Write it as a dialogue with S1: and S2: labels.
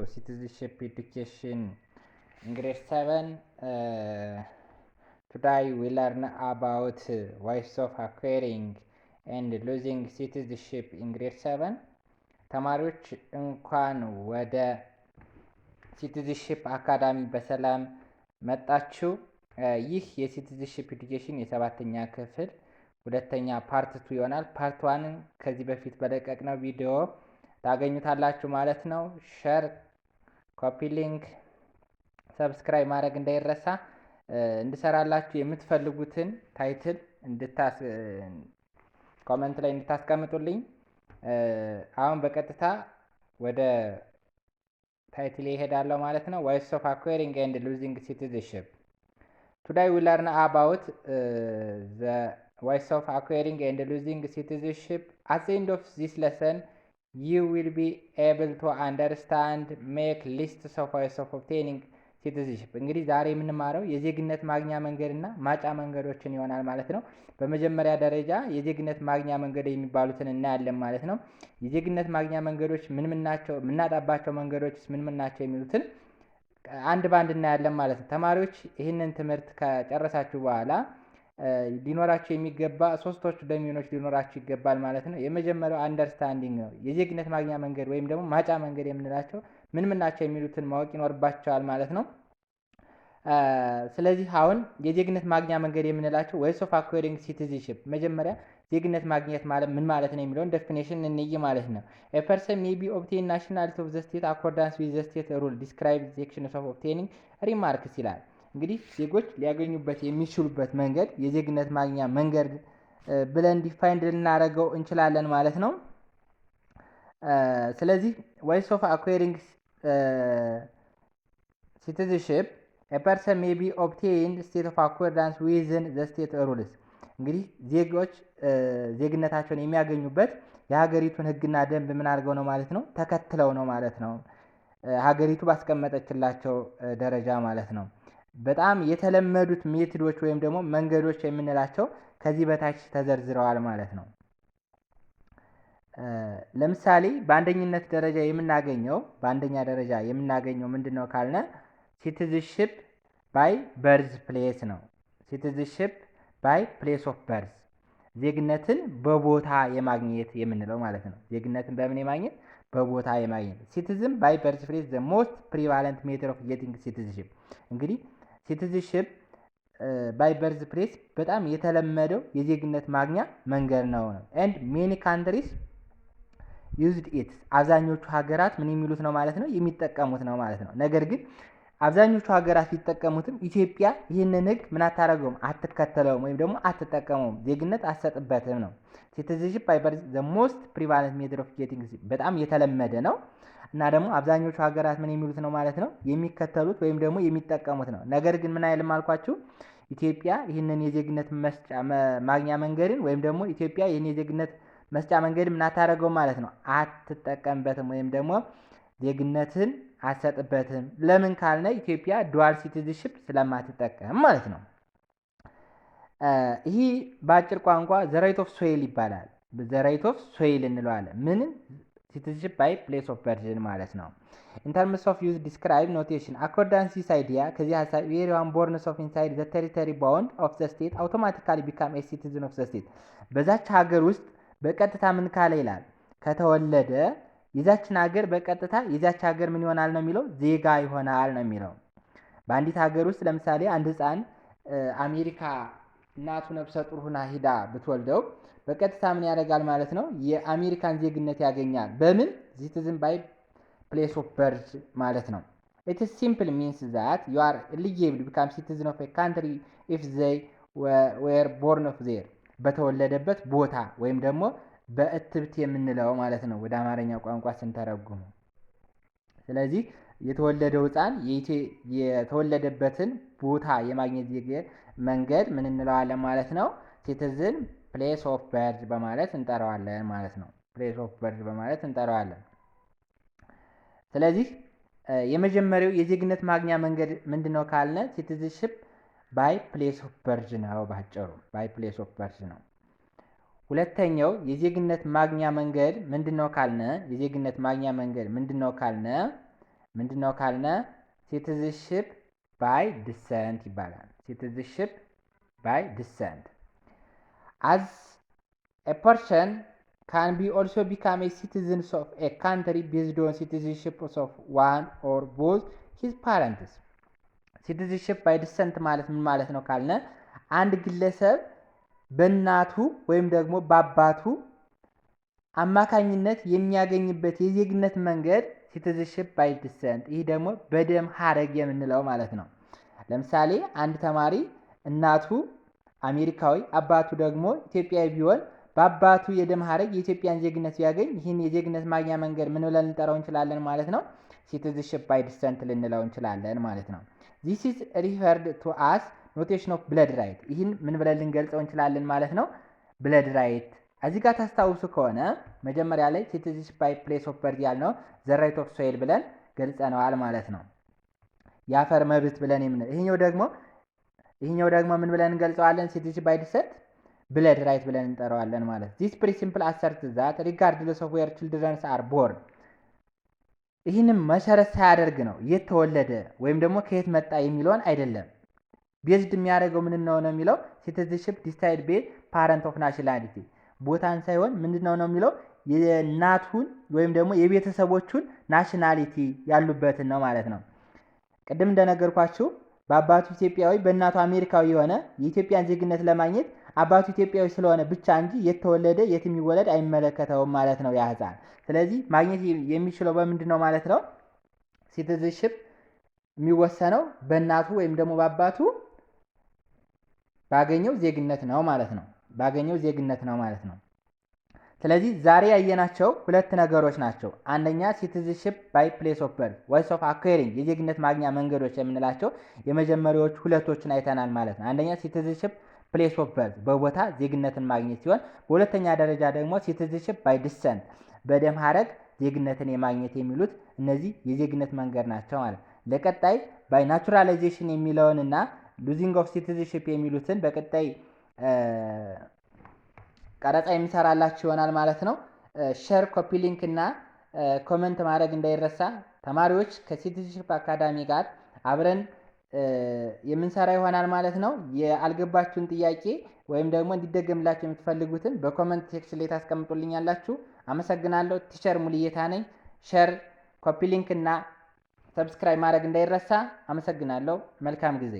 S1: citizenship education in grade 7. Today we learn about ways of acquiring and losing citizenship in grade 7. ተማሪዎች እንኳን ወደ ሲቲዝንሺፕ አካዳሚ በሰላም መጣችሁ። ይህ የሲቲዝንሺፕ ኤዱኬሽን የሰባተኛ ክፍል ሁለተኛ ፓርት 2 ይሆናል። ፓርት 1 ከዚህ በፊት በለቀቅነው ቪዲዮ ታገኙታላችሁ ማለት ነው። ሼር፣ ኮፒ ሊንክ፣ ሰብስክራይብ ማድረግ እንዳይረሳ። እንድሰራላችሁ የምትፈልጉትን ታይትል ኮሜንት ላይ እንድታስቀምጡልኝ። አሁን በቀጥታ ወደ ታይትል ይሄዳለሁ ማለት ነው። Ways of acquiring and losing citizenship. Today we learn about the ways of acquiring and losing citizenship. At the end of this lesson, you will be able to understand, make lists of ways of obtaining citizenship. እንግዲህ ዛሬ የምንማረው የዜግነት ማግኛ መንገድና ማጫ መንገዶችን ይሆናል ማለት ነው። በመጀመሪያ ደረጃ የዜግነት ማግኛ መንገድ የሚባሉትን እናያለን ማለት ነው። የዜግነት ማግኛ መንገዶች ምን ናቸው፣ የምናጣባቸው መንገዶች ምን ናቸው የሚሉትን አንድ ባንድ እናያለን ማለት ነው። ተማሪዎች ይህንን ትምህርት ከጨረሳችሁ በኋላ ሊኖራችሁ የሚገባ ሶስቶቹ ዶሜኖች ሊኖራችሁ ይገባል ማለት ነው። የመጀመሪያው አንደርስታንዲንግ ነው። የዜግነት ማግኛ መንገድ ወይም ደግሞ ማጫ መንገድ የምንላቸው ምን ናቸው የሚሉትን ማወቅ ይኖርባቸዋል ማለት ነው። ስለዚህ አሁን የዜግነት ማግኛ መንገድ የምንላቸው ways of acquiring citizenship፣ መጀመሪያ ዜግነት ማግኘት ማለት ምን ማለት ነው የሚለውን ዴፊኒሽን እንይ ማለት ነው። A person may be obtain nationality of the state accordance with the state rule describe sections of obtaining remarks ይላል። እንግዲህ ዜጎች ሊያገኙበት የሚችሉበት መንገድ የዜግነት ማግኛ መንገድ ብለን ዲፋይንድ ልናደርገው እንችላለን ማለት ነው። ስለዚህ ways of acquiring citizenship, a person may be obtained state of accordance within the state rules። እንግዲህ ዜጎች ዜግነታቸውን የሚያገኙበት የሀገሪቱን ሕግና ደንብ ምን አድርገው ነው ማለት ነው፣ ተከትለው ነው ማለት ነው። ሀገሪቱ ባስቀመጠችላቸው ደረጃ ማለት ነው። በጣም የተለመዱት ሜትዶች ወይም ደግሞ መንገዶች የምንላቸው ከዚህ በታች ተዘርዝረዋል ማለት ነው። ለምሳሌ በአንደኛ ደረጃ የምናገኘው ምንድነው ካልነ ሲቲዝንሺፕ ባይ በርዝ ፕሌስ ነው። ሲቲዝንሺፕ ባይ ፕሌስ ኦፍ በርዝ፣ ዜግነትን በቦታ የማግኘት የምንለው ማለት ነው። ዜግነትን በምን የማግኘት? በቦታ የማግኘት። ሲቲዝን ባይ በርዝ ፕሌስ ዘ ሞስት ፕሪቫለንት ሜተድ ኦፍ ጌቲንግ ሲቲዝንሺፕ። እንግዲህ ሲቲዝንሺፕ ባይ በርዝ ፕሌስ በጣም የተለመደው የዜግነት ማግኛ መንገድ ነው። ኤንድ ሜኒ ካንትሪስ ዩዝድ ኢት፣ አብዛኞቹ ሀገራት ምን የሚሉት ነው ማለት ነው፣ የሚጠቀሙት ነው ማለት ነው። ነገር ግን አብዛኞቹ ሀገራት ቢጠቀሙትም ኢትዮጵያ ይህንን ህግ ምን አታረገውም፣ አትከተለውም ወይም ደግሞ አትጠቀመውም፣ ዜግነት አትሰጥበትም ነው። ሲቲዝንሺፕ ባይ በርዝ ዘ ሞስት ፕሪቫለንት ሜተድ ኦፍ ጌቲንግ፣ በጣም የተለመደ ነው እና ደግሞ አብዛኞቹ ሀገራት ምን የሚሉት ነው ማለት ነው፣ የሚከተሉት ወይም ደግሞ የሚጠቀሙት ነው። ነገር ግን ምን አይልም አልኳችሁ፣ ኢትዮጵያ ይህንን የዜግነት መስጫ ማግኛ መንገድን ወይም ደግሞ ኢትዮጵያ ይህን የዜግነት መስጫ መንገድ ምን አታረገው ማለት ነው፣ አትጠቀምበትም ወይም ደግሞ ዜግነትን አትሰጥበትም። ለምን ካልነ ኢትዮጵያ ዱዋል ሲቲዝንሺፕ ስለማትጠቀም ማለት ነው። ይህ በአጭር ቋንቋ ዘ ራይት ኦፍ ሶይል ይባላል። ዘ ራይት ኦፍ ሶይል እንለዋለን። ምን? ሲቲዝንሺፕ ባይ ፕሌስ ኦፍ በርዝ ማለት ነው። ኢን ተርምስ ኦፍ ዩዝ ዲስክራይብ ኖቴሽን አኮርዳንስ ዚስ አይዲያ፣ ከዚህ ሀሳብ ኤሪዋን ቦርንስ ኦፍ ኢንሳይድ ዘ ቴሪቶሪ ባውንድ ኦፍ ዘ ስቴት አውቶማቲካሊ ቢካም ኤ ሲቲዝን ኦፍ ዘ ስቴት። በዛች ሀገር ውስጥ በቀጥታ ምን ካለ ይላል፣ ከተወለደ የዛችን ሀገር በቀጥታ የዛች ሀገር ምን ይሆናል ነው የሚለው፣ ዜጋ ይሆናል ነው የሚለው። በአንዲት ሀገር ውስጥ ለምሳሌ አንድ ህፃን አሜሪካ እናቱ ነፍሰ ጡር ሆና ሂዳ ብትወልደው በቀጥታ ምን ያደርጋል ማለት ነው፣ የአሜሪካን ዜግነት ያገኛል። በምን? ሲቲዝን ባይ ፕሌስ ኦፍ በርዝ ማለት ነው። ኢት ሲምፕል ሚንስ ዛት ዩ አር ኤሊጂብል ቢካም ሲቲዝን ኦፍ ኤ ካንትሪ ኢፍ ዘይ ዌር ቦርን ኦፍ ዜር፣ በተወለደበት ቦታ ወይም ደግሞ በእትብት የምንለው ማለት ነው ወደ አማርኛ ቋንቋ ስንተረጉሙ። ስለዚህ የተወለደው ህፃን የተወለደበትን ቦታ የማግኘት መንገድ ምን እንለዋለን ማለት ነው፣ ሲቲዝን ፕሌስ ኦፍ በርዝ በማለት እንጠራዋለን ማለት ነው። ፕሌስ ኦፍ በርዝ በማለት እንጠራዋለን። ስለዚህ የመጀመሪያው የዜግነት ማግኛ መንገድ ምንድነው ካልነ ሲቲዝንሺፕ ባይ ፕሌስ ኦፍ በርዝ ነው። ባጭሩ ባይ ፕሌስ ኦፍ በርዝ ነው። ሁለተኛው የዜግነት ማግኛ መንገድ ምንድነው ካልነ ምንድነው ካልነ ሲቲዝንሺፕ ባይ ዲሰንት ይባላል። ሲቲዝንሺፕ ባይ ዲሰንት as a person can be also become a citizen of a country based on citizenship of one or both his parents. ሲቲዝንሺፕ ባይ ዲሰንት ማለት ምን ማለት ነው ካልነ አንድ ግለሰብ በእናቱ ወይም ደግሞ በአባቱ አማካኝነት የሚያገኝበት የዜግነት መንገድ ሲቲዝንሺፕ ባይ ዲሰንት፣ ይህ ደግሞ በደም ሀረግ የምንለው ማለት ነው። ለምሳሌ አንድ ተማሪ እናቱ አሜሪካዊ አባቱ ደግሞ ኢትዮጵያዊ ቢሆን በአባቱ የደም ሀረግ የኢትዮጵያን ዜግነት ቢያገኝ ይህን የዜግነት ማግኛ መንገድ ምን ብለን ልንጠራው እንችላለን ማለት ነው? ሲቲዝንሺፕ ባይ ዲሰንት ልንለው እንችላለን ማለት ነው። this is referred to as notation of blood right። ይህን ምን ብለን ልንገልጸው እንችላለን ማለት ነው? blood right። እዚህ ጋር ታስታውሱ ከሆነ መጀመሪያ ላይ ሲቲዝንሺፕ ባይ ፕሌስ ኦፍ በርዝ ያልነው ዘ ራይት ኦፍ ሶይል ብለን ገልጸነዋል ማለት ነው። የአፈር መብት ብለን ይሄኛው ደግሞ ምን ብለን እንገልጸዋለን? ሲቲዝንሺፕ ባይ ዲሰንት ብለድ ራይት ብለን እንጠራዋለን ማለት ነው። this principle asserts that regardless of where children are born፣ ይህንም መሰረት ሳያደርግ ነው የተወለደ ወይም ደግሞ ከየት መጣ የሚለውን አይደለም። ቤዝድ የሚያደርገው ምን ነው የሚለው ሲቲዝንሺፕ ዲሳይድ ቤዝ ፓረንት ኦፍ ናሽናሊቲ፣ ቦታን ሳይሆን ምንድነው ነው የሚለው የናቱን ወይም ደግሞ የቤተሰቦቹን ናሽናሊቲ ያሉበትን ነው ማለት ነው። ቅድም እንደነገርኳችሁ በአባቱ ኢትዮጵያዊ በእናቱ አሜሪካዊ የሆነ የኢትዮጵያን ዜግነት ለማግኘት አባቱ ኢትዮጵያዊ ስለሆነ ብቻ እንጂ የተወለደ የት የሚወለድ አይመለከተውም ማለት ነው ያ ህፃን። ስለዚህ ማግኘት የሚችለው በምንድን ነው ማለት ነው? ሲቲዝንሺፕ የሚወሰነው በእናቱ ወይም ደግሞ በአባቱ ባገኘው ዜግነት ነው ማለት ነው። ስለዚህ ዛሬ ያየናቸው ሁለት ነገሮች ናቸው። አንደኛ ሲቲዝንሺፕ ባይ ፕሌስ ኦፍ በርዝ ወይስ ኦፍ አኩዌሪንግ የዜግነት ማግኛ መንገዶች የምንላቸው የመጀመሪያዎቹ ሁለቶችን አይተናል ማለት ነው። አንደኛ ሲቲዝንሺፕ ፕሌስ ኦፍ በርዝ በቦታ ዜግነትን ማግኘት ሲሆን፣ በሁለተኛ ደረጃ ደግሞ ሲቲዝንሺፕ ባይ ዲሰንት በደም ሀረግ ዜግነትን የማግኘት የሚሉት እነዚህ የዜግነት መንገድ ናቸው ማለት ነው። ለቀጣይ ባይ ናቹራላይዜሽን የሚለውንና ሉዚንግ ኦፍ ሲቲዝንሺፕ የሚሉትን በቀጣይ ቀረጻ የሚሰራላችሁ ይሆናል ማለት ነው። ሼር፣ ኮፒ ሊንክ እና ኮሜንት ማድረግ እንዳይረሳ። ተማሪዎች ከሲቲዝንሺፕ አካዳሚ ጋር አብረን የምንሰራ ይሆናል ማለት ነው። የአልገባችሁን ጥያቄ ወይም ደግሞ እንዲደገምላችሁ የምትፈልጉትን በኮሜንት ሴክሽን ላይ ታስቀምጡልኛላችሁ። አመሰግናለሁ። ቲቸር ሙሉጌታ ነኝ። ሼር፣ ኮፒ ሊንክ እና ሰብስክራይብ ማድረግ እንዳይረሳ። አመሰግናለሁ። መልካም ጊዜ